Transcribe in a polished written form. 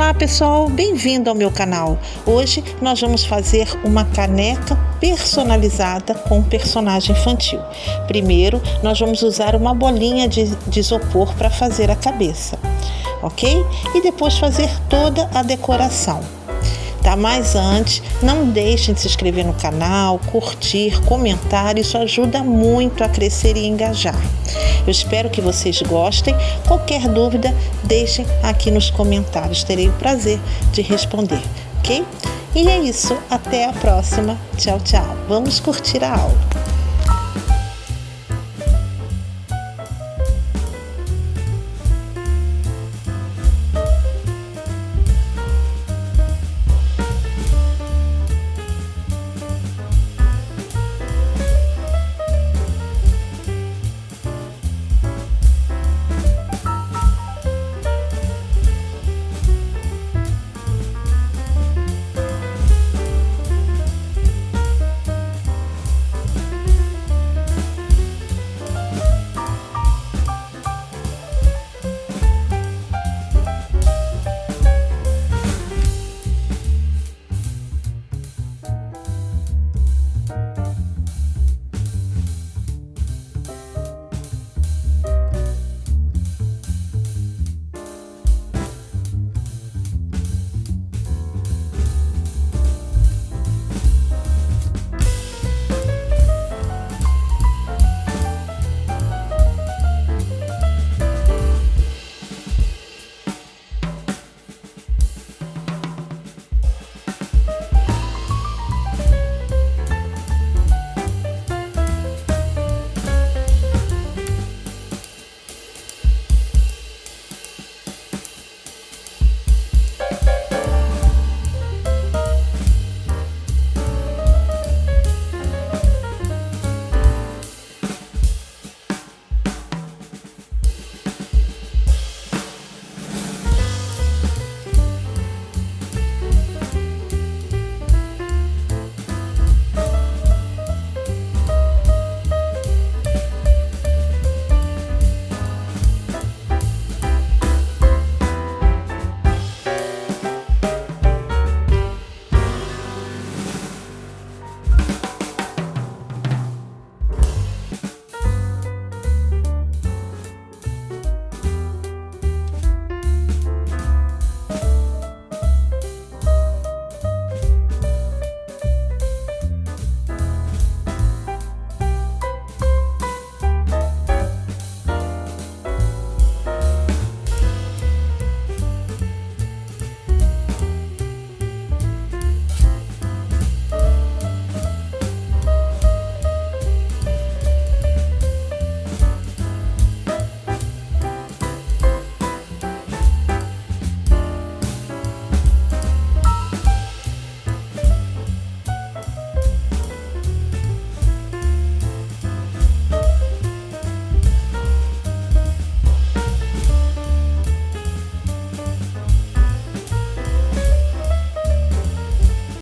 Olá pessoal, bem-vindo ao meu canal. Hoje nós vamos fazer uma caneca personalizada com um personagem infantil. Primeiro nós vamos usar uma bolinha de isopor para fazer a cabeça, ok? E depois fazer toda a decoração. Tá? Mas antes, não deixem de se inscrever no canal, curtir, comentar, isso ajuda muito a crescer e engajar. Eu espero que vocês gostem. Qualquer dúvida, deixem aqui nos comentários, terei o prazer de responder, ok? E é isso, até a próxima. Tchau, tchau. Vamos curtir a aula.